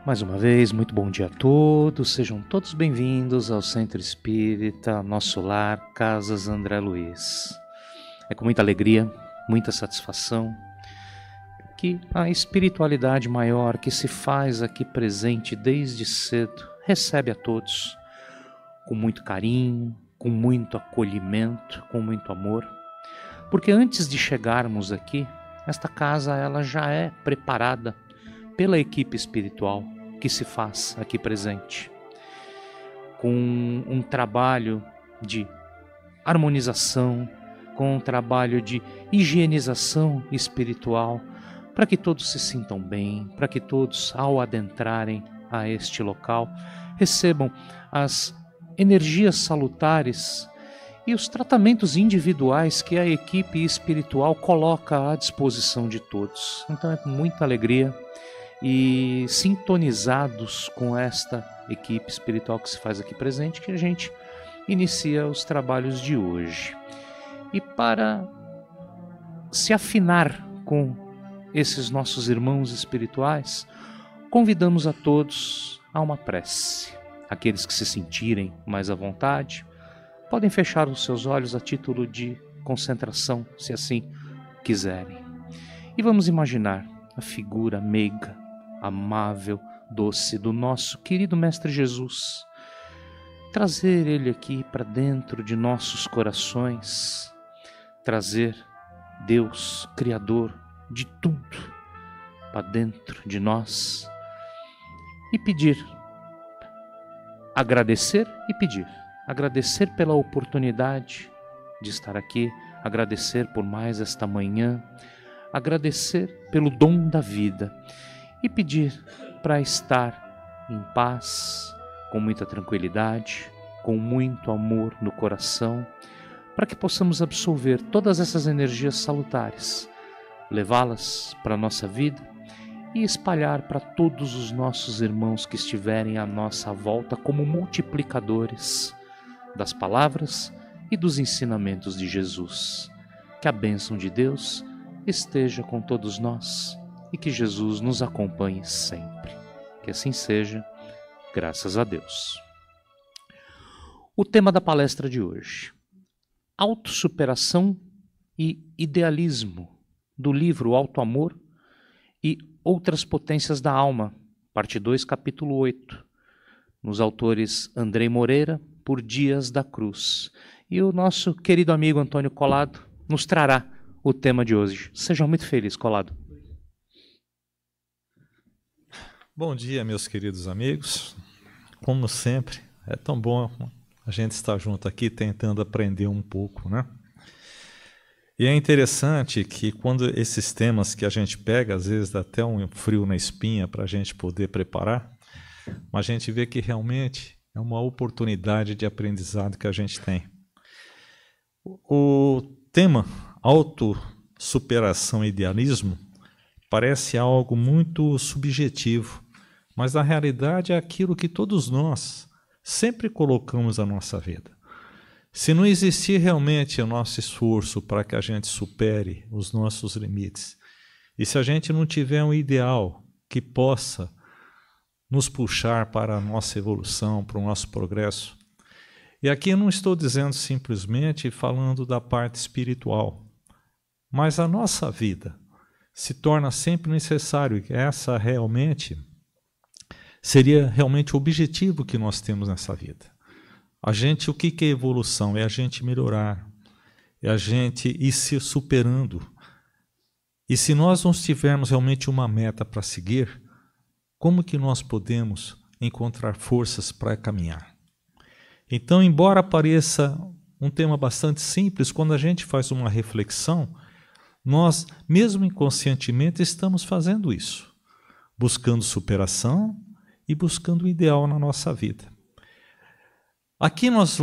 Mais uma vez, muito bom dia a todos, sejam todos bem-vindos ao Centro Espírita, nosso lar, Casas André Luiz. É com muita alegria, muita satisfação que a espiritualidade maior que se faz aqui presente desde cedo recebe a todos com muito carinho, com muito acolhimento, com muito amor, porque antes de chegarmos aqui, esta casa ela já é preparada pela equipe espiritual que se faz aqui presente, com um trabalho de harmonização, com um trabalho de higienização espiritual, para que todos se sintam bem, para que todos, ao adentrarem a este local, recebam as energias salutares e os tratamentos individuais que a equipe espiritual coloca à disposição de todos. Então é com muita alegria e sintonizados com esta equipe espiritual que se faz aqui presente que a gente inicia os trabalhos de hoje. E para se afinar com esses nossos irmãos espirituais, convidamos a todos a uma prece. Aqueles que se sentirem mais à vontade, podem fechar os seus olhos a título de concentração, se assim quiserem. E vamos imaginar a figura meiga, amável, doce do nosso querido Mestre Jesus. Trazer Ele aqui para dentro de nossos corações. Trazer Deus, Criador de tudo, para dentro de nós. E pedir. Agradecer e pedir. Agradecer pela oportunidade de estar aqui. Agradecer por mais esta manhã. Agradecer pelo dom da vida. E pedir para estar em paz, com muita tranquilidade, com muito amor no coração, para que possamos absorver todas essas energias salutares, levá-las para a nossa vida e espalhar para todos os nossos irmãos que estiverem à nossa volta como multiplicadores das palavras e dos ensinamentos de Jesus. Que a bênção de Deus esteja com todos nós e que Jesus nos acompanhe sempre. Que assim seja, graças a Deus. O tema da palestra de hoje: autossuperação e idealismo, do livro Alto Amor e Outras Potências da Alma, parte 2, capítulo 8, nos autores Andrei Moreira, por Dias da Cruz. E o nosso querido amigo Antônio Collado nos trará o tema de hoje. Seja muito feliz, Collado. Bom dia, meus queridos amigos. Como sempre, é tão bom a gente estar junto aqui tentando aprender um pouco, né? E é interessante que quando esses temas que a gente pega, às vezes dá até um frio na espinha para a gente poder preparar, mas a gente vê que realmente é uma oportunidade de aprendizado que a gente tem. O tema autossuperação e idealismo parece algo muito subjetivo, mas na realidade é aquilo que todos nós sempre colocamos na nossa vida. Se não existir realmente o nosso esforço para que a gente supere os nossos limites, e se a gente não tiver um ideal que possa nos puxar para a nossa evolução, para o nosso progresso, e aqui eu não estou dizendo simplesmente falando da parte espiritual, mas a nossa vida se torna sempre necessário, que essa realmente seria realmente o objetivo que nós temos nessa vida. O que é evolução? É a gente melhorar, é a gente ir se superando. E se nós não tivermos realmente uma meta para seguir, como que nós podemos encontrar forças para caminhar? Então, embora pareça um tema bastante simples, quando a gente faz uma reflexão, nós, mesmo inconscientemente, estamos fazendo isso, buscando superação e buscando o ideal na nossa vida. Aqui nós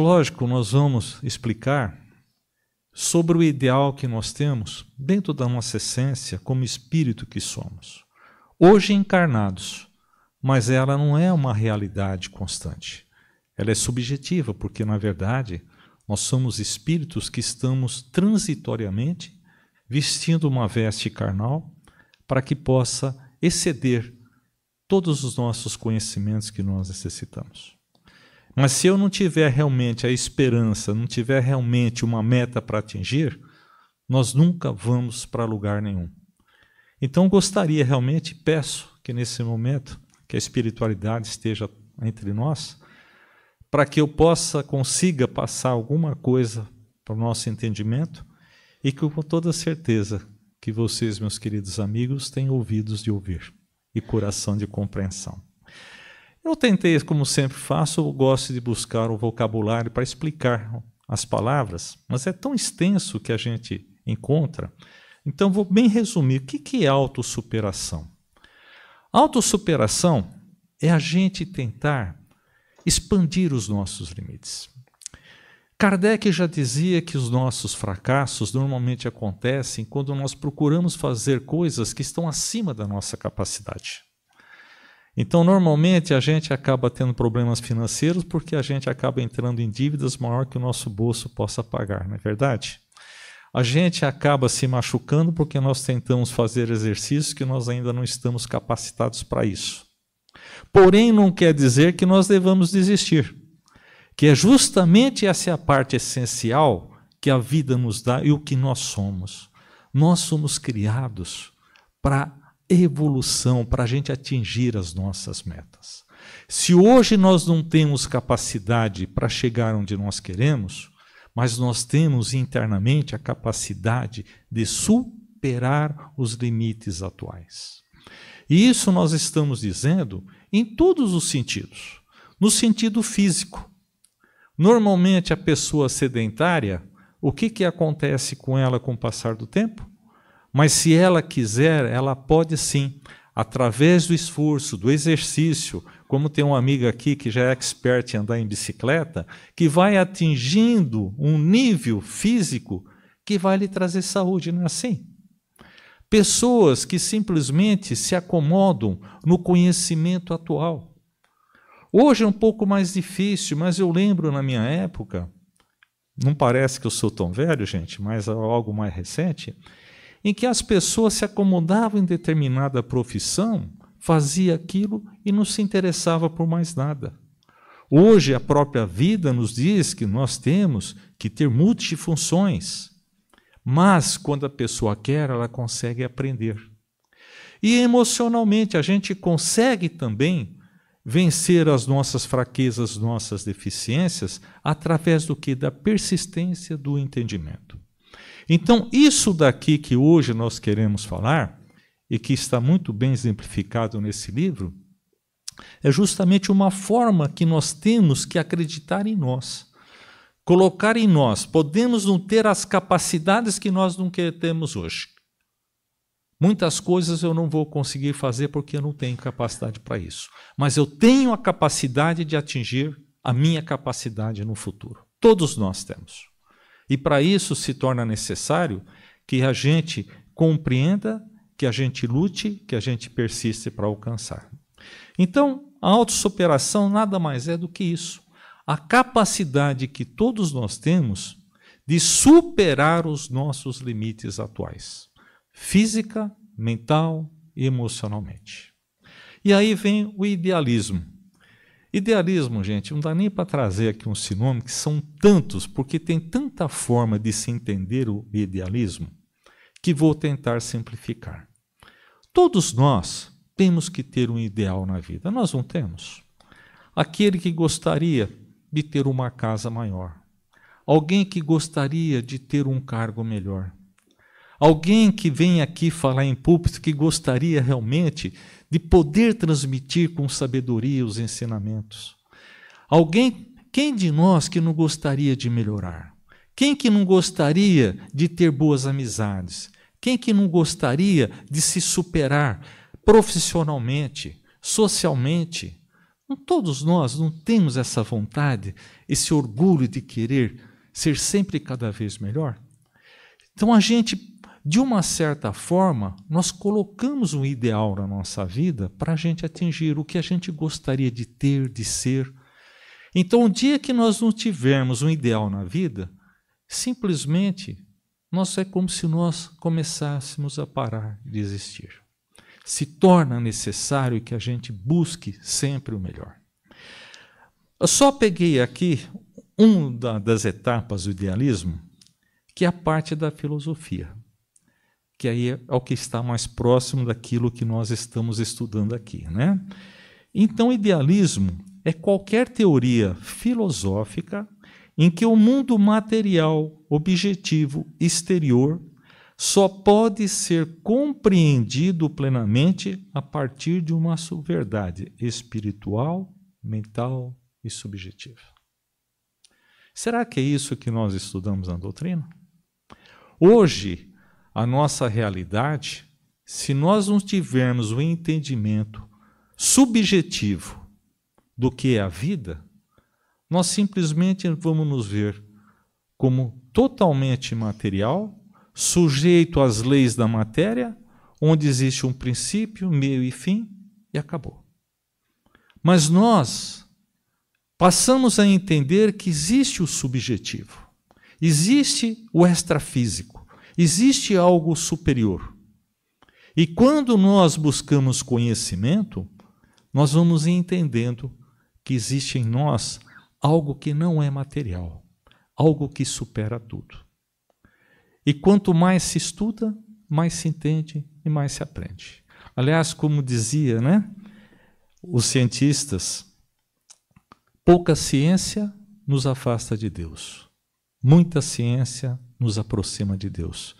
vamos explicar sobre o ideal que nós temos dentro da nossa essência como espírito que somos. Hoje encarnados, mas ela não é uma realidade constante. Ela é subjetiva, porque na verdade nós somos espíritos que estamos transitoriamente vestindo uma veste carnal para que possa exceder todos os nossos conhecimentos que nós necessitamos. Mas se eu não tiver realmente a esperança, não tiver realmente uma meta para atingir, nós nunca vamos para lugar nenhum. Então gostaria realmente, peço que nesse momento, que a espiritualidade esteja entre nós, para que eu consiga passar alguma coisa para o nosso entendimento e que com toda certeza que vocês, meus queridos amigos, têm ouvidos de ouvir e coração de compreensão. Eu tentei, como sempre faço, eu gosto de buscar o vocabulário para explicar as palavras, mas é tão extenso que a gente encontra. Então, vou bem resumir. O que é autossuperação? Autossuperação é a gente tentar expandir os nossos limites. Kardec já dizia que os nossos fracassos normalmente acontecem quando nós procuramos fazer coisas que estão acima da nossa capacidade. Então, normalmente, a gente acaba tendo problemas financeiros porque a gente acaba entrando em dívidas maior que o nosso bolso possa pagar, não é verdade? A gente acaba se machucando porque nós tentamos fazer exercícios que nós ainda não estamos capacitados para isso. Porém, não quer dizer que nós devamos desistir, que é justamente essa a parte essencial que a vida nos dá e o que nós somos. Nós somos criados para evolução, para a gente atingir as nossas metas. Se hoje nós não temos capacidade para chegar onde nós queremos, mas nós temos internamente a capacidade de superar os limites atuais. E isso nós estamos dizendo em todos os sentidos. No sentido físico. Normalmente a pessoa sedentária, o que acontece com ela com o passar do tempo? Mas se ela quiser, ela pode sim, através do esforço, do exercício, como tem uma amiga aqui que já é expert em andar em bicicleta, que vai atingindo um nível físico que vai lhe trazer saúde, não é assim? Pessoas que simplesmente se acomodam no conhecimento atual. Hoje é um pouco mais difícil, mas eu lembro na minha época, não parece que eu sou tão velho, gente, mas é algo mais recente, em que as pessoas se acomodavam em determinada profissão, fazia aquilo e não se interessava por mais nada. Hoje a própria vida nos diz que nós temos que ter multifunções, mas quando a pessoa quer, ela consegue aprender. E emocionalmente a gente consegue também vencer as nossas fraquezas, nossas deficiências, através do que? Da persistência do entendimento. Então, isso daqui que hoje nós queremos falar, e que está muito bem exemplificado nesse livro, é justamente uma forma que nós temos que acreditar em nós. Colocar em nós, podemos não ter as capacidades que nós não temos hoje. Muitas coisas eu não vou conseguir fazer porque eu não tenho capacidade para isso. Mas eu tenho a capacidade de atingir a minha capacidade no futuro. Todos nós temos. E para isso se torna necessário que a gente compreenda, que a gente lute, que a gente persiste para alcançar. Então, a autossuperação nada mais é do que isso. A capacidade que todos nós temos de superar os nossos limites atuais. Física, mental e emocionalmente. E aí vem o idealismo. Idealismo, gente, não dá nem para trazer aqui um sinônimo, que são tantos, porque tem tanta forma de se entender o idealismo, que vou tentar simplificar. Todos nós temos que ter um ideal na vida, nós não temos. Aquele que gostaria de ter uma casa maior, alguém que gostaria de ter um cargo melhor, alguém que vem aqui falar em púlpito que gostaria realmente de poder transmitir com sabedoria os ensinamentos. Quem de nós que não gostaria de melhorar? Quem que não gostaria de ter boas amizades? Quem que não gostaria de se superar profissionalmente, socialmente? Todos nós não temos essa vontade, esse orgulho de querer ser sempre cada vez melhor? Então a gente, de uma certa forma, nós colocamos um ideal na nossa vida para a gente atingir o que a gente gostaria de ter, de ser. Então, o dia que nós não tivermos um ideal na vida, simplesmente é como se nós começássemos a parar de existir. se torna necessário que a gente busque sempre o melhor. Eu só peguei aqui uma das etapas do idealismo, que é a parte da filosofia, que aí é o que está mais próximo daquilo que nós estamos estudando aqui, né? Então, idealismo é qualquer teoria filosófica em que o mundo material, objetivo, exterior, só pode ser compreendido plenamente a partir de uma verdade espiritual, mental e subjetiva. Será que é isso que nós estudamos na doutrina? Hoje, a nossa realidade, se nós não tivermos o entendimento subjetivo do que é a vida, nós simplesmente vamos nos ver como totalmente material, sujeito às leis da matéria, onde existe um princípio, meio e fim, e acabou. Mas nós passamos a entender que existe o subjetivo, existe o extrafísico, existe algo superior. E quando nós buscamos conhecimento, nós vamos entendendo que existe em nós algo que não é material, algo que supera tudo. E quanto mais se estuda, mais se entende e mais se aprende. Aliás, como dizia, né, os cientistas, pouca ciência nos afasta de Deus. Muita ciência nos aproxima de Deus.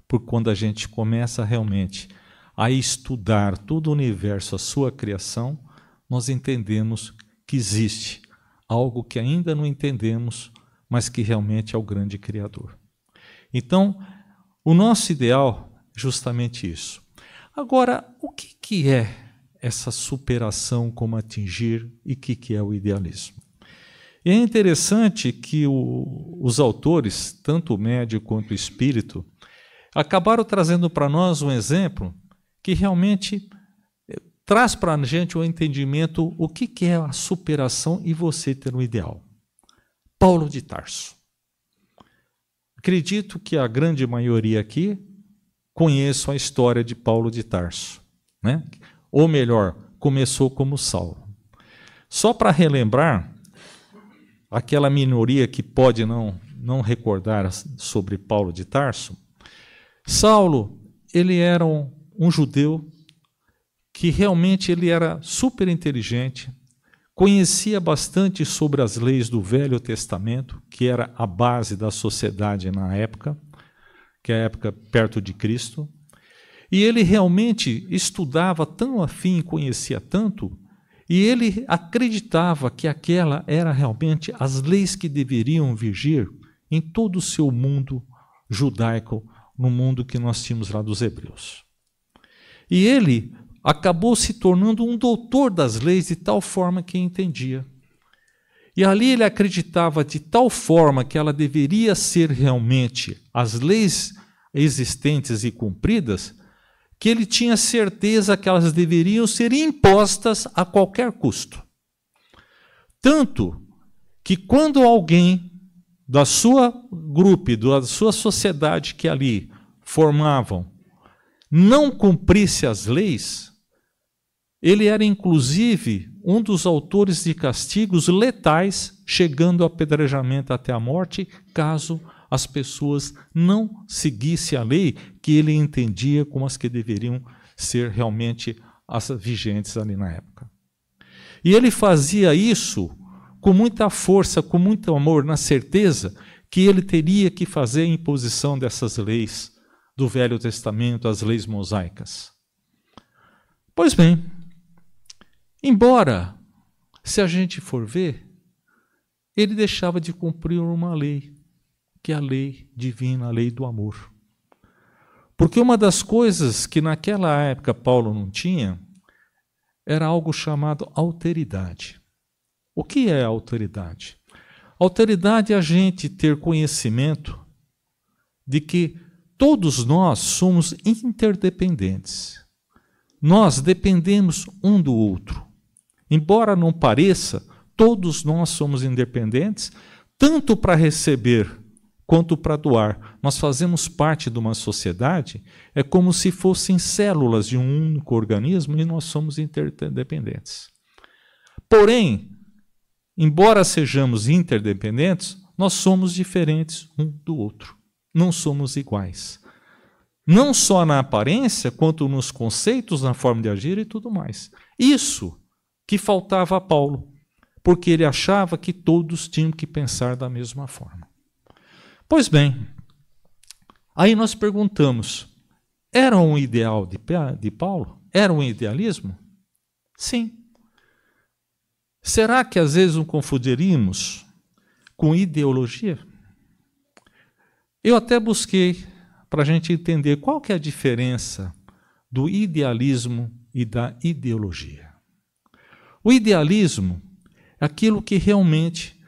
Porque quando a gente começa realmente a estudar todo o universo, a sua criação, nós entendemos que existe algo que ainda não entendemos, mas que realmente é o grande Criador. Então, o nosso ideal é justamente isso. Agora, o que é essa superação, como atingir, e o que é o idealismo? E é interessante que os autores, tanto o médium quanto o espírito, acabaram trazendo para nós um exemplo que realmente traz para a gente o entendimento o que é a superação e você ter um ideal. Paulo de Tarso. Acredito que a grande maioria aqui conhece a história de Paulo de Tarso, né? Ou melhor, começou como Saulo. Só para relembrar, aquela minoria que pode não recordar sobre Paulo de Tarso, Saulo, ele era um judeu que realmente ele era super inteligente, conhecia bastante sobre as leis do Velho Testamento, que era a base da sociedade na época, que é a época perto de Cristo, e ele realmente estudava tão afim, conhecia tanto, e ele acreditava que aquela era realmente as leis que deveriam vigir em todo o seu mundo judaico, no mundo que nós tínhamos lá dos hebreus. E ele acabou se tornando um doutor das leis de tal forma que entendia. E ali ele acreditava de tal forma que ela deveria ser realmente as leis existentes e cumpridas, que ele tinha certeza que elas deveriam ser impostas a qualquer custo. Tanto que quando alguém da sua grupo, da sua sociedade que ali formavam, não cumprisse as leis, ele era inclusive um dos autores de castigos letais, chegando ao apedrejamento até a morte, caso as pessoas não seguissem a lei que ele entendia como as que deveriam ser realmente as vigentes ali na época. E ele fazia isso com muita força, com muito amor, na certeza que ele teria que fazer a imposição dessas leis do Velho Testamento, as leis mosaicas. Pois bem, embora, se a gente for ver, ele deixava de cumprir uma lei, que é a lei divina, a lei do amor. Porque uma das coisas que naquela época Paulo não tinha, era algo chamado alteridade. O que é alteridade? Alteridade é a gente ter conhecimento de que todos nós somos interdependentes. Nós dependemos um do outro. Embora não pareça, todos nós somos independentes, tanto para receber quanto para doar. Nós fazemos parte de uma sociedade, é como se fossem células de um único organismo e nós somos interdependentes. Porém, embora sejamos interdependentes, nós somos diferentes um do outro. Não somos iguais. Não só na aparência, quanto nos conceitos, na forma de agir e tudo mais. Isso que faltava a Paulo, porque ele achava que todos tinham que pensar da mesma forma. Pois bem, aí nós perguntamos, era um ideal de Paulo? Era um idealismo? Sim. Será que às vezes o confundiríamos com ideologia? Eu até busquei para a gente entender qual que é a diferença do idealismo e da ideologia. O idealismo é aquilo que realmente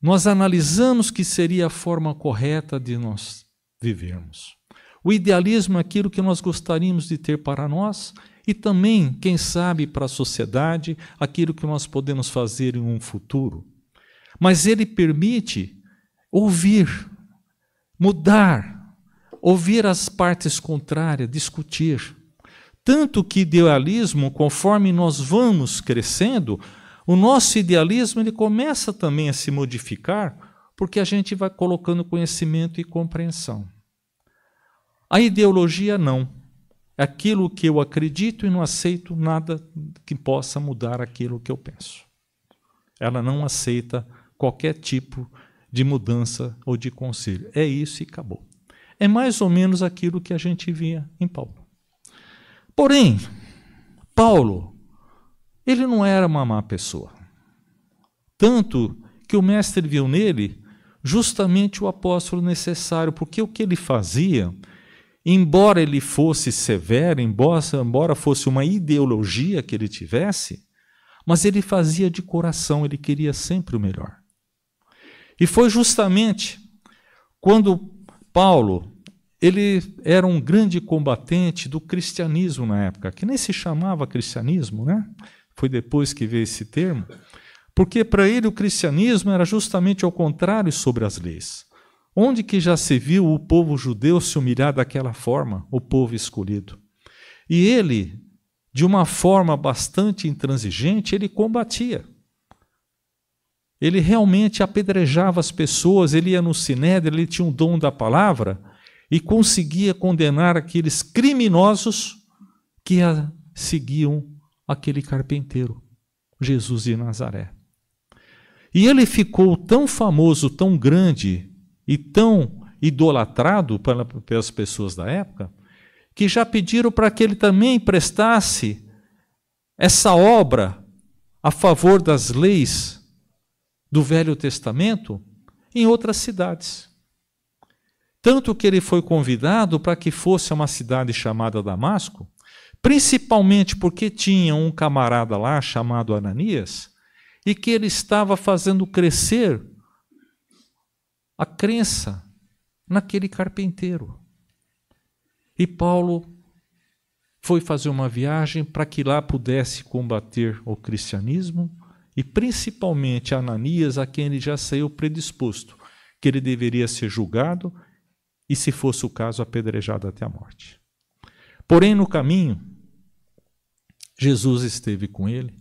nós analisamos que seria a forma correta de nós vivermos. O idealismo é aquilo que nós gostaríamos de ter para nós e também, quem sabe, para a sociedade, aquilo que nós podemos fazer em um futuro. Mas ele permite ouvir, mudar, ouvir as partes contrárias, discutir. Tanto que idealismo, conforme nós vamos crescendo, o nosso idealismo ele começa também a se modificar, porque a gente vai colocando conhecimento e compreensão. A ideologia não. É aquilo que eu acredito e não aceito nada que possa mudar aquilo que eu penso. Ela não aceita qualquer tipo de mudança ou de conselho. É isso e acabou. É mais ou menos aquilo que a gente via em Paulo. Porém, Paulo, ele não era uma má pessoa. Tanto que o mestre viu nele justamente o apóstolo necessário, porque o que ele fazia, embora ele fosse severo, embora fosse uma ideologia que ele tivesse, mas ele fazia de coração, ele queria sempre o melhor. E foi justamente quando Paulo, ele era um grande combatente do cristianismo na época, que nem se chamava cristianismo, né? Foi depois que veio esse termo, porque para ele o cristianismo era justamente ao contrário sobre as leis. Onde que já se viu o povo judeu se humilhar daquela forma, o povo escolhido? E ele, de uma forma bastante intransigente, ele combatia. Ele realmente apedrejava as pessoas, ele ia no sinédrio, ele tinha um dom da palavra e conseguia condenar aqueles criminosos que seguiam aquele carpinteiro, Jesus de Nazaré. E ele ficou tão famoso, tão grande e tão idolatrado pelas pessoas da época, que já pediram para que ele também prestasse essa obra a favor das leis do Velho Testamento em outras cidades. Tanto que ele foi convidado para que fosse a uma cidade chamada Damasco, principalmente porque tinha um camarada lá chamado Ananias, e que ele estava fazendo crescer a crença naquele carpinteiro. E Paulo foi fazer uma viagem para que lá pudesse combater o cristianismo e principalmente Ananias, a quem ele já saiu predisposto, que ele deveria ser julgado e, se fosse o caso, apedrejado até a morte. Porém, no caminho, Jesus esteve com ele.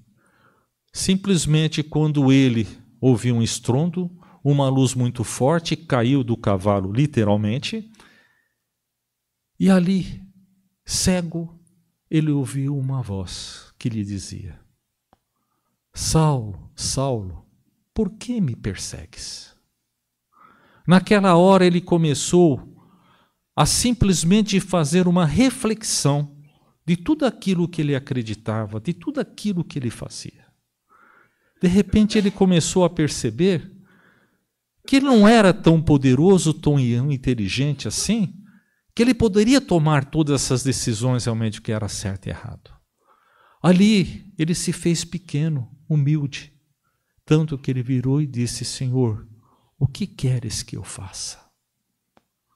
Simplesmente quando ele ouviu um estrondo, uma luz muito forte caiu do cavalo, literalmente, e ali, cego, ele ouviu uma voz que lhe dizia: Saulo, Saulo, por que me persegues? Naquela hora ele começou a simplesmente fazer uma reflexão de tudo aquilo que ele acreditava, de tudo aquilo que ele fazia. De repente ele começou a perceber que ele não era tão poderoso, tão inteligente assim, que ele poderia tomar todas essas decisões realmente o que era certo e errado. Ali ele se fez pequeno, humilde, tanto que ele virou e disse: Senhor, o que queres que eu faça?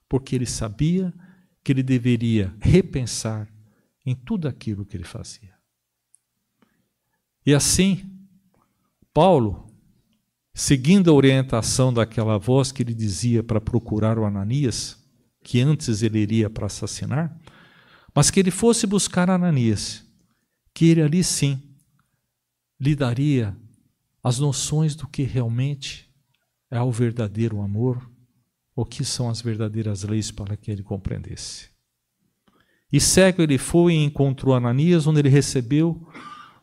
Porque ele sabia que ele deveria repensar em tudo aquilo que ele fazia. E assim, Paulo, seguindo a orientação daquela voz que lhe dizia para procurar o Ananias, que antes ele iria para assassinar, mas que ele fosse buscar Ananias, que ele ali sim lhe daria as noções do que realmente é o verdadeiro amor, o que são as verdadeiras leis para que ele compreendesse. E cego ele foi e encontrou Ananias, onde ele recebeu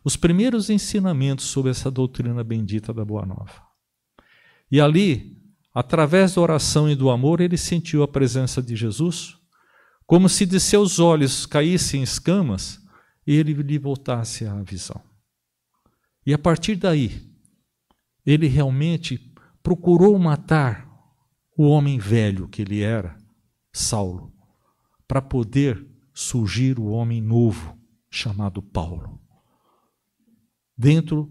os primeiros ensinamentos sobre essa doutrina bendita da Boa Nova. E ali, através da oração e do amor, ele sentiu a presença de Jesus, como se de seus olhos caíssem escamas e ele lhe voltasse à visão. E a partir daí, ele realmente procurou matar o homem velho que ele era, Saulo, para poder surgir o homem novo, chamado Paulo. Dentro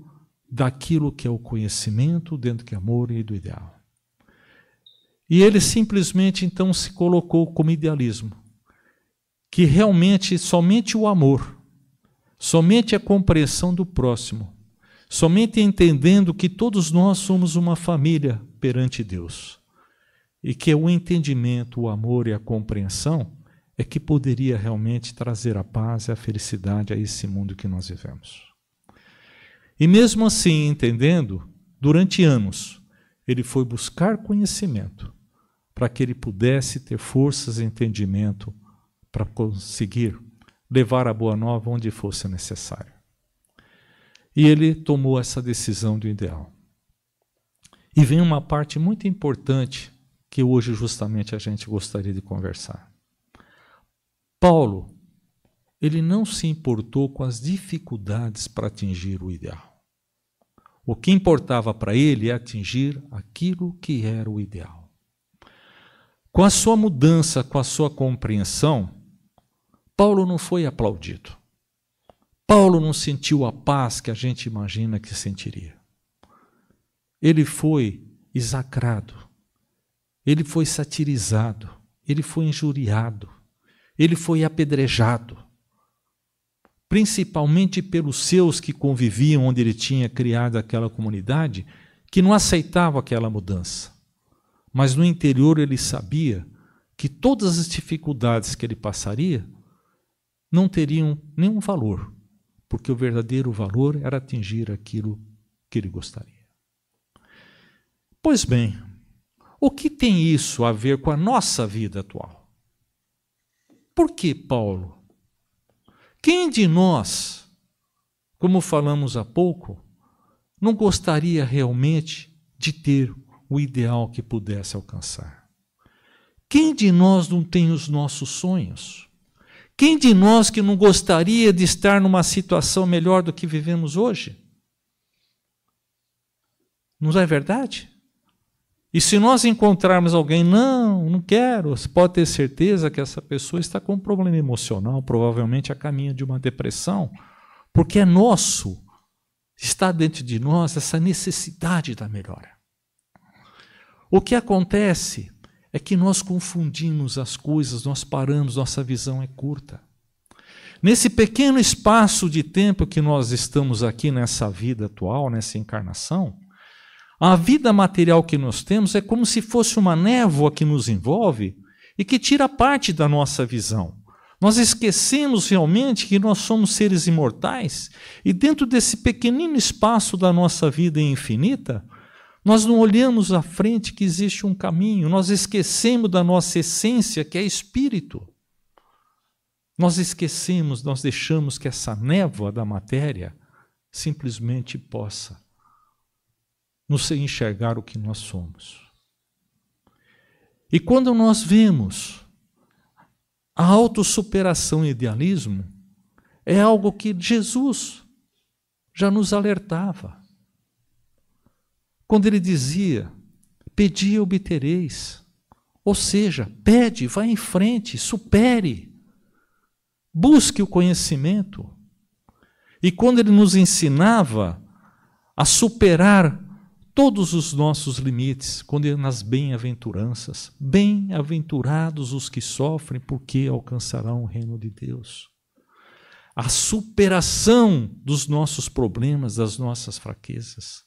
daquilo que é o conhecimento, dentro do amor e do ideal. E ele simplesmente então se colocou como idealismo, que realmente somente o amor, somente a compreensão do próximo, somente entendendo que todos nós somos uma família perante Deus, e que o entendimento, o amor e a compreensão é que poderia realmente trazer a paz e a felicidade a esse mundo que nós vivemos. E mesmo assim, entendendo, durante anos, ele foi buscar conhecimento para que ele pudesse ter forças e entendimento para conseguir levar a Boa Nova onde fosse necessário. E ele tomou essa decisão do ideal. E vem uma parte muito importante que hoje justamente a gente gostaria de conversar. Paulo, ele não se importou com as dificuldades para atingir o ideal. O que importava para ele é atingir aquilo que era o ideal. Com a sua mudança, com a sua compreensão, Paulo não foi aplaudido. Paulo não sentiu a paz que a gente imagina que sentiria. Ele foi execrado, ele foi satirizado, ele foi injuriado, ele foi apedrejado, principalmente pelos seus que conviviam onde ele tinha criado aquela comunidade, que não aceitavam aquela mudança. Mas no interior ele sabia que todas as dificuldades que ele passaria não teriam nenhum valor, porque o verdadeiro valor era atingir aquilo que ele gostaria. Pois bem, o que tem isso a ver com a nossa vida atual? Por que Paulo? Quem de nós, como falamos há pouco, não gostaria realmente de ter o ideal que pudesse alcançar? Quem de nós não tem os nossos sonhos? Quem de nós que não gostaria de estar numa situação melhor do que vivemos hoje? Não é verdade? E se nós encontrarmos alguém, não quero, você pode ter certeza que essa pessoa está com um problema emocional, provavelmente a caminho de uma depressão, porque é nosso, está dentro de nós essa necessidade da melhora. O que acontece é que nós confundimos as coisas, nós paramos, nossa visão é curta. Nesse pequeno espaço de tempo que nós estamos aqui nessa vida atual, nessa encarnação, a vida material que nós temos é como se fosse uma névoa que nos envolve e que tira parte da nossa visão. Nós esquecemos realmente que nós somos seres imortais e dentro desse pequenino espaço da nossa vida infinita, nós não olhamos à frente que existe um caminho, nós esquecemos da nossa essência que é espírito. Nós esquecemos, nós deixamos que essa névoa da matéria simplesmente possa nos enxergar o que nós somos. E quando nós vemos a autossuperação e idealismo, é algo que Jesus já nos alertava. Quando ele dizia, pedi e obtereis. Ou seja, pede, vá em frente, supere, busque o conhecimento. E quando ele nos ensinava a superar todos os nossos limites, quando nas bem-aventuranças, bem-aventurados os que sofrem, porque alcançarão o reino de Deus. A superação dos nossos problemas, das nossas fraquezas.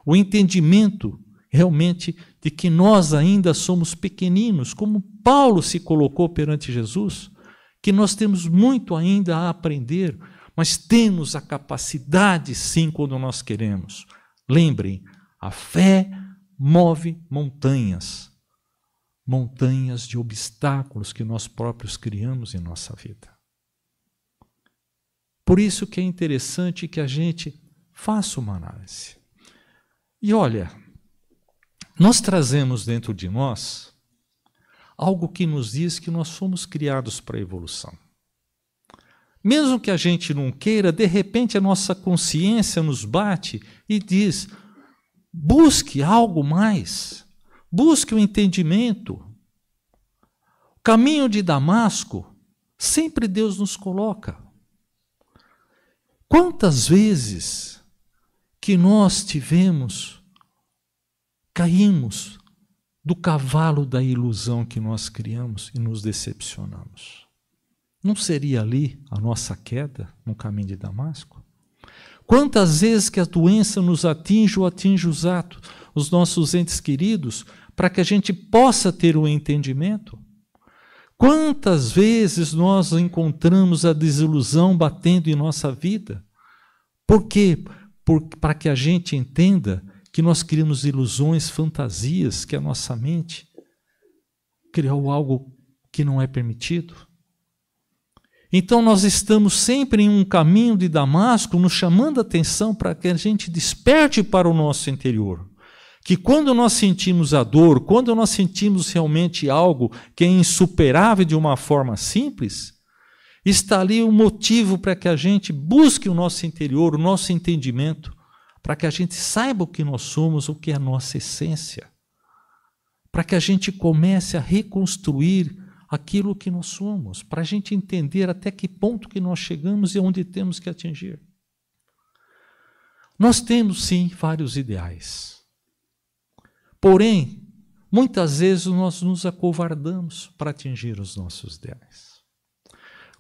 o entendimento realmente de que nós ainda somos pequeninos, como Paulo se colocou perante Jesus, que nós temos muito ainda a aprender, mas temos a capacidade sim quando nós queremos. Lembrem, a fé move montanhas, montanhas de obstáculos que nós próprios criamos em nossa vida. Por isso que é interessante que a gente faça uma análise. E olha, nós trazemos dentro de nós algo que nos diz que nós fomos criados para a evolução. Mesmo que a gente não queira, de repente a nossa consciência nos bate e diz: busque algo mais, busque o entendimento. O caminho de Damasco, sempre Deus nos coloca. Quantas vezes que nós caímos do cavalo da ilusão que nós criamos e nos decepcionamos? Não seria ali a nossa queda no caminho de Damasco? Quantas vezes que a doença nos atinge ou atinge os nossos entes queridos, para que a gente possa ter o entendimento? Quantas vezes nós encontramos a desilusão batendo em nossa vida? Por quê? Para que a gente entenda que nós criamos ilusões, fantasias, que a nossa mente criou algo que não é permitido. Então nós estamos sempre em um caminho de Damasco, nos chamando a atenção para que a gente desperte para o nosso interior. Que quando nós sentimos a dor, quando nós sentimos realmente algo que é insuperável de uma forma simples, está ali o motivo para que a gente busque o nosso interior, o nosso entendimento, para que a gente saiba o que nós somos, o que é a nossa essência, para que a gente comece a reconstruir aquilo que nós somos, para a gente entender até que ponto que nós chegamos e onde temos que atingir. Nós temos, sim, vários ideais. Porém, muitas vezes nós nos acovardamos para atingir os nossos ideais.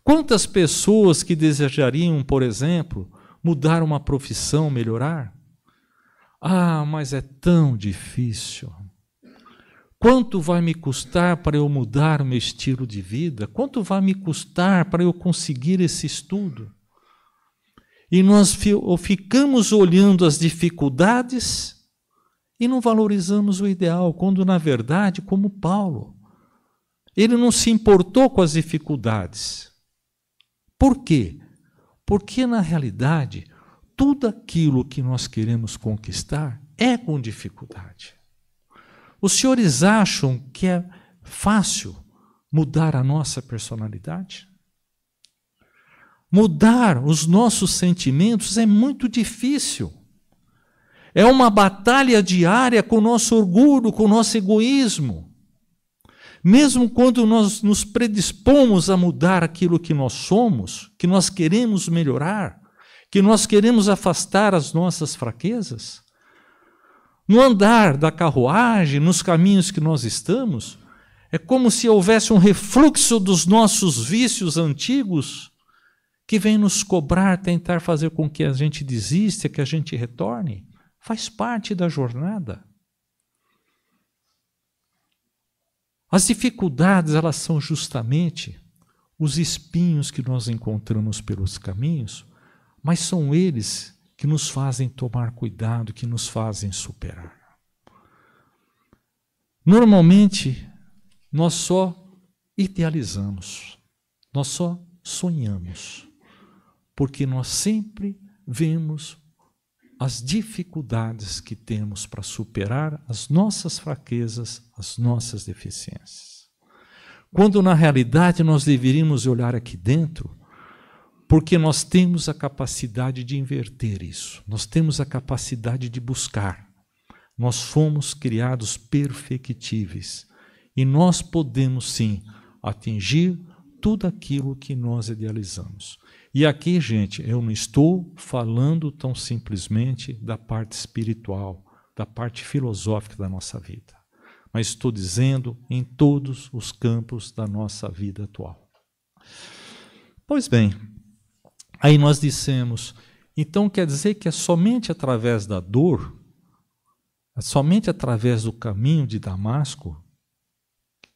Quantas pessoas que desejariam, por exemplo, mudar uma profissão, melhorar? Ah, mas é tão difícil. Quanto vai me custar para eu mudar o meu estilo de vida? Quanto vai me custar para eu conseguir esse estudo? E nós ficamos olhando as dificuldades e não valorizamos o ideal, quando na verdade, como Paulo, ele não se importou com as dificuldades. Por quê? Porque na realidade, tudo aquilo que nós queremos conquistar é com dificuldade. Os senhores acham que é fácil mudar a nossa personalidade? Mudar os nossos sentimentos é muito difícil. É uma batalha diária com o nosso orgulho, com o nosso egoísmo. Mesmo quando nós nos predispomos a mudar aquilo que nós somos, que nós queremos melhorar, que nós queremos afastar as nossas fraquezas, no andar da carruagem, nos caminhos que nós estamos, é como se houvesse um refluxo dos nossos vícios antigos que vem nos cobrar, tentar fazer com que a gente desista, que a gente retorne. Faz parte da jornada. As dificuldades, elas são justamente os espinhos que nós encontramos pelos caminhos, mas são eles que nos fazem tomar cuidado, que nos fazem superar. Normalmente, nós só idealizamos, nós só sonhamos, porque nós sempre vemos as dificuldades que temos para superar as nossas fraquezas, as nossas deficiências. Quando na realidade nós deveríamos olhar aqui dentro, porque nós temos a capacidade de inverter isso, nós temos a capacidade de buscar. Nós fomos criados perfectíveis e nós podemos sim atingir tudo aquilo que nós idealizamos. E aqui, gente, eu não estou falando tão simplesmente da parte espiritual, da parte filosófica da nossa vida, mas estou dizendo em todos os campos da nossa vida atual. Pois bem, aí nós dissemos, então quer dizer que é somente através da dor somente através do caminho de Damasco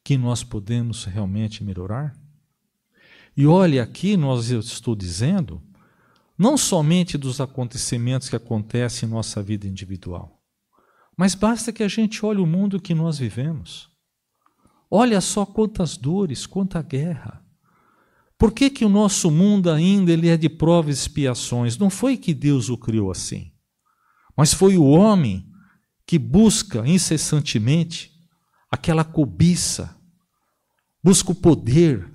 que nós podemos realmente melhorar? E olha aqui, eu estou dizendo, não somente dos acontecimentos que acontecem em nossa vida individual, mas basta que a gente olhe o mundo que nós vivemos. Olha só quantas dores, quanta guerra. Por que o nosso mundo ainda ele é de provas e expiações? Não foi que Deus o criou assim, mas foi o homem que busca incessantemente aquela cobiça, busca o poder,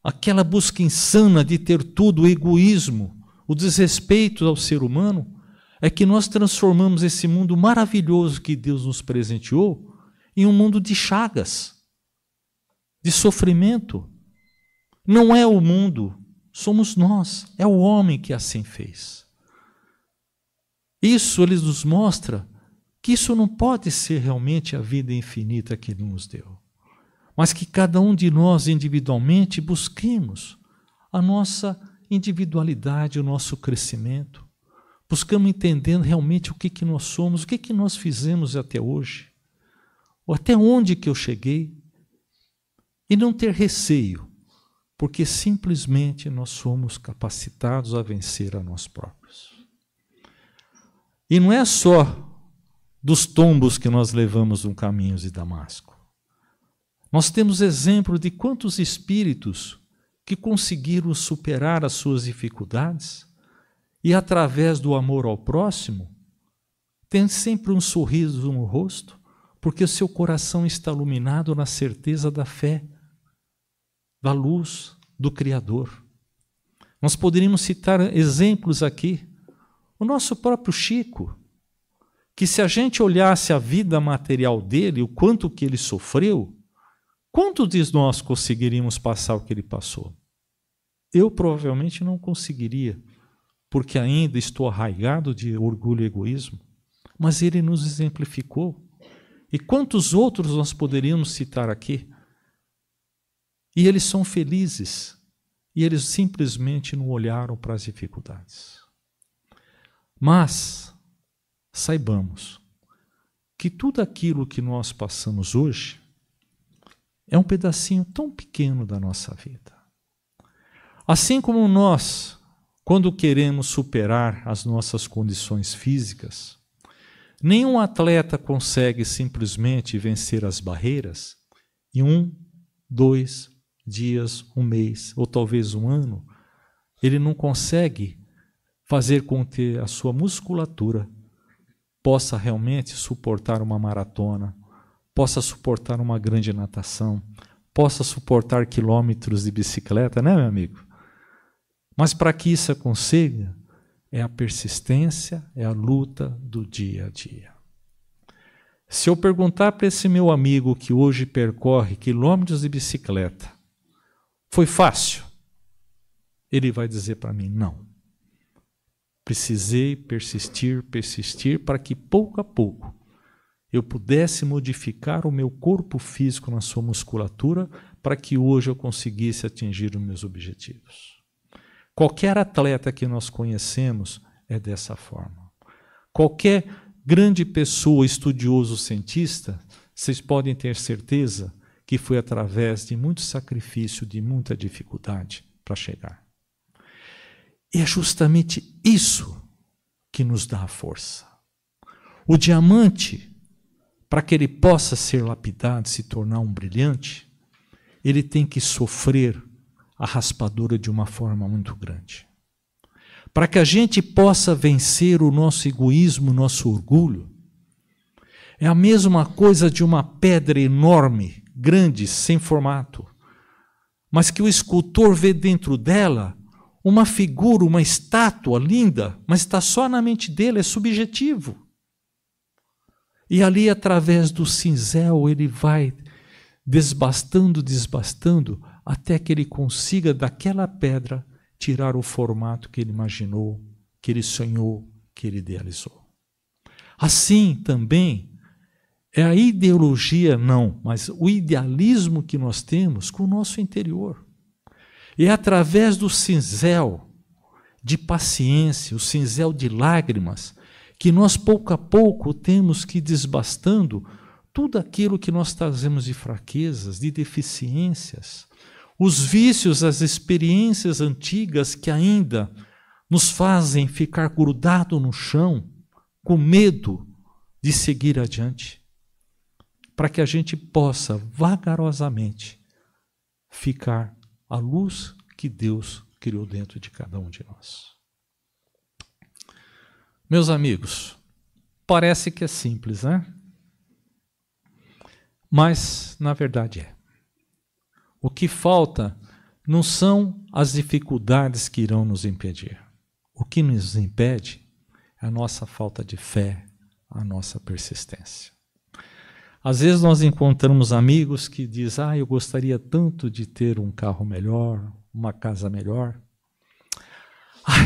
aquela busca insana de ter tudo, o egoísmo, o desrespeito ao ser humano, é que nós transformamos esse mundo maravilhoso que Deus nos presenteou em um mundo de chagas, de sofrimento. Não é o mundo, somos nós, é o homem que assim fez. Isso ele nos mostra que isso não pode ser realmente a vida infinita que Ele nos deu, mas que cada um de nós individualmente busquemos a nossa individualidade, o nosso crescimento, buscamos entendendo realmente o que nós somos, o que nós fizemos até hoje, ou até onde que eu cheguei, e não ter receio, porque simplesmente nós somos capacitados a vencer a nós próprios. E não é só dos tombos que nós levamos no caminho de Damasco. Nós temos exemplo de quantos espíritos que conseguiram superar as suas dificuldades e, através do amor ao próximo, tem sempre um sorriso no rosto, porque o seu coração está iluminado na certeza da fé, da luz do Criador. Nós poderíamos citar exemplos aqui. O nosso próprio Chico, que se a gente olhasse a vida material dele, o quanto que ele sofreu, quantos de nós conseguiríamos passar o que ele passou? Eu provavelmente não conseguiria, porque ainda estou arraigado de orgulho e egoísmo, mas ele nos exemplificou. E quantos outros nós poderíamos citar aqui? E eles são felizes, e eles simplesmente não olharam para as dificuldades. Mas saibamos que tudo aquilo que nós passamos hoje é um pedacinho tão pequeno da nossa vida. Assim como nós, quando queremos superar as nossas condições físicas, nenhum atleta consegue simplesmente vencer as barreiras em 1, 2 dias, 1 mês ou talvez 1 ano. Ele não consegue fazer com que a sua musculatura possa realmente suportar uma maratona, possa suportar uma grande natação, possa suportar quilômetros de bicicleta, né, meu amigo? Mas para que isso aconteça, é a persistência, é a luta do dia a dia. Se eu perguntar para esse meu amigo que hoje percorre quilômetros de bicicleta, foi fácil? Ele vai dizer para mim, não. Precisei persistir para que pouco a pouco eu pudesse modificar o meu corpo físico na sua musculatura para que hoje eu conseguisse atingir os meus objetivos. Qualquer atleta que nós conhecemos é dessa forma. Qualquer grande pessoa, estudioso, cientista, vocês podem ter certeza que foi através de muito sacrifício, de muita dificuldade para chegar. E é justamente isso que nos dá a força. O diamante, para que ele possa ser lapidado, se tornar um brilhante, ele tem que sofrer a raspadura de uma forma muito grande. Para que a gente possa vencer o nosso egoísmo, o nosso orgulho, é a mesma coisa de uma pedra enorme, grande, sem formato, mas que o escultor vê dentro dela uma figura, uma estátua linda, mas está só na mente dele, é subjetivo. E ali, através do cinzel, ele vai desbastando, até que ele consiga daquela pedra tirar o formato que ele imaginou, que ele sonhou, que ele idealizou. Assim também é a ideologia, não, mas o idealismo que nós temos com o nosso interior. E é através do cinzel de paciência, o cinzel de lágrimas, que nós pouco a pouco temos que ir desbastando tudo aquilo que nós trazemos de fraquezas, de deficiências, os vícios, as experiências antigas que ainda nos fazem ficar grudado no chão, com medo de seguir adiante, para que a gente possa vagarosamente ficar à luz que Deus criou dentro de cada um de nós. Meus amigos, parece que é simples, né? Mas, na verdade, é. O que falta não são as dificuldades que irão nos impedir. O que nos impede é a nossa falta de fé, a nossa persistência. Às vezes nós encontramos amigos que dizem: eu gostaria tanto de ter um carro melhor, uma casa melhor.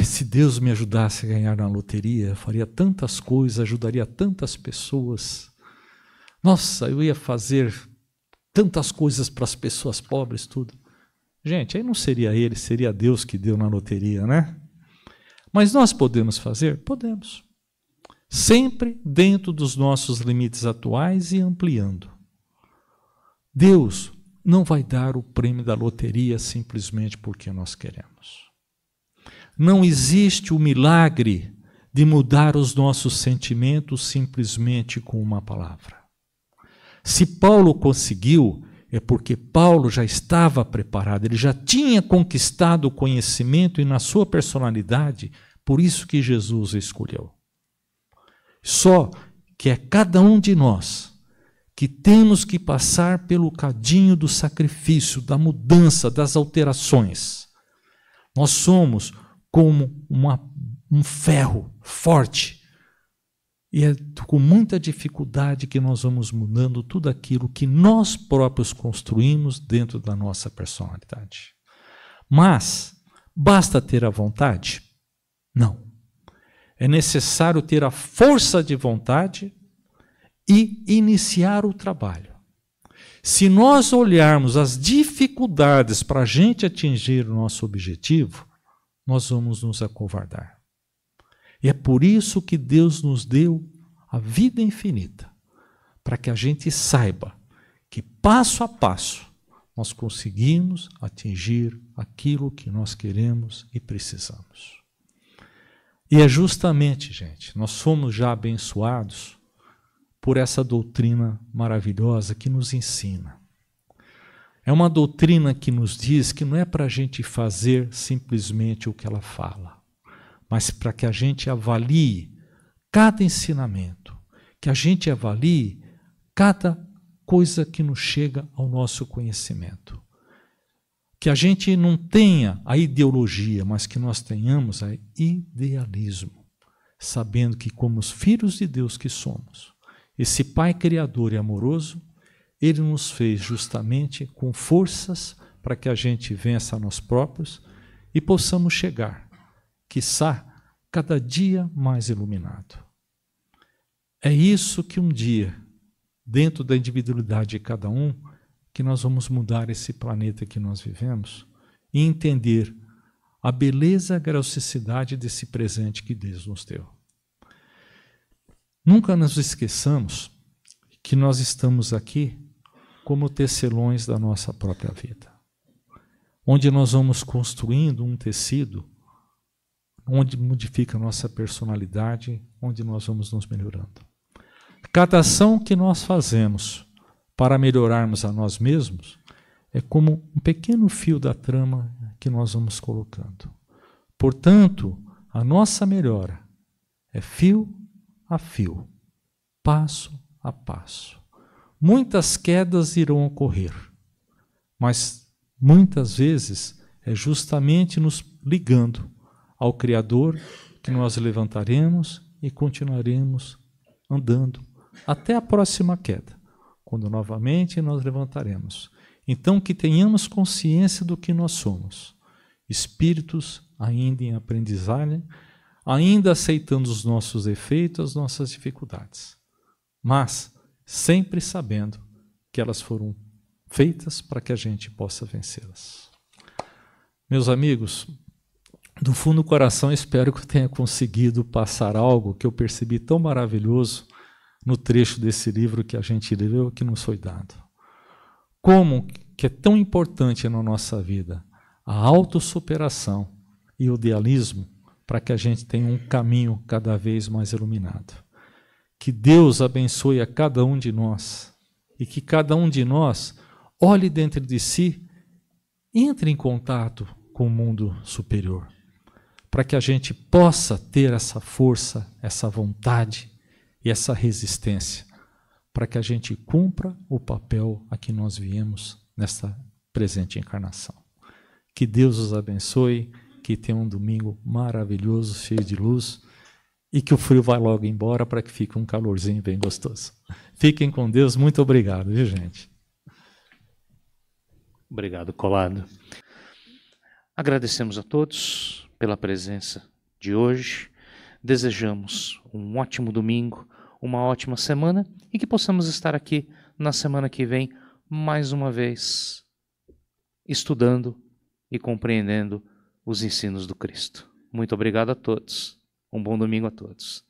Se Deus me ajudasse a ganhar na loteria, eu faria tantas coisas, ajudaria tantas pessoas. Nossa, eu ia fazer tantas coisas para as pessoas pobres, tudo. Gente, aí não seria ele, seria Deus que deu na loteria, né? Mas nós podemos fazer? Podemos. Sempre dentro dos nossos limites atuais e ampliando. Deus não vai dar o prêmio da loteria simplesmente porque nós queremos. Não existe o milagre de mudar os nossos sentimentos simplesmente com uma palavra. Se Paulo conseguiu, é porque Paulo já estava preparado, ele já tinha conquistado o conhecimento e na sua personalidade, por isso que Jesus o escolheu. Só que é cada um de nós que temos que passar pelo cadinho do sacrifício, da mudança, das alterações. Nós somos como um ferro forte, e é com muita dificuldade que nós vamos mudando tudo aquilo que nós próprios construímos dentro da nossa personalidade. Mas, basta ter a vontade? Não. É necessário ter a força de vontade e iniciar o trabalho. Se nós olharmos as dificuldades para a gente atingir o nosso objetivo, nós vamos nos acovardar. E é por isso que Deus nos deu a vida infinita, para que a gente saiba que passo a passo nós conseguimos atingir aquilo que nós queremos e precisamos. E é justamente, gente, nós somos já abençoados por essa doutrina maravilhosa que nos ensina. É uma doutrina que nos diz que não é para a gente fazer simplesmente o que ela fala, mas para que a gente avalie cada ensinamento, que a gente avalie cada coisa que nos chega ao nosso conhecimento. Que a gente não tenha a ideologia, mas que nós tenhamos a idealismo, sabendo que como os filhos de Deus que somos, esse Pai Criador e amoroso, Ele nos fez justamente com forças para que a gente vença a nós próprios e possamos chegar, quiçá, cada dia mais iluminado. É isso que um dia, dentro da individualidade de cada um, que nós vamos mudar esse planeta que nós vivemos e entender a beleza e a graciosidade desse presente que Deus nos deu. Nunca nos esqueçamos que nós estamos aqui como tecelões da nossa própria vida, onde nós vamos construindo um tecido onde modifica a nossa personalidade, onde nós vamos nos melhorando. Cada ação que nós fazemos para melhorarmos a nós mesmos é como um pequeno fio da trama que nós vamos colocando. Portanto, a nossa melhora é fio a fio, passo a passo. Muitas quedas irão ocorrer, mas muitas vezes é justamente nos ligando ao Criador que nós levantaremos e continuaremos andando até a próxima queda, quando novamente nós levantaremos. Então que tenhamos consciência do que nós somos, espíritos ainda em aprendizagem, ainda aceitando os nossos defeitos, as nossas dificuldades, mas sempre sabendo que elas foram feitas para que a gente possa vencê-las. Meus amigos, do fundo do coração, espero que eu tenha conseguido passar algo que eu percebi tão maravilhoso no trecho desse livro que a gente leu, que nos foi dado. Como que é tão importante na nossa vida a autossuperação e o idealismo para que a gente tenha um caminho cada vez mais iluminado. Que Deus abençoe a cada um de nós e que cada um de nós olhe dentro de si, entre em contato com o mundo superior, para que a gente possa ter essa força, essa vontade e essa resistência, para que a gente cumpra o papel a que nós viemos nesta presente encarnação. Que Deus os abençoe, que tenha um domingo maravilhoso, cheio de luz, e que o frio vá logo embora para que fique um calorzinho bem gostoso. Fiquem com Deus, muito obrigado, viu, gente? Obrigado, Collado. Agradecemos a todos pela presença de hoje. Desejamos um ótimo domingo, uma ótima semana e que possamos estar aqui na semana que vem, mais uma vez, estudando e compreendendo os ensinos do Cristo. Muito obrigado a todos. Um bom domingo a todos.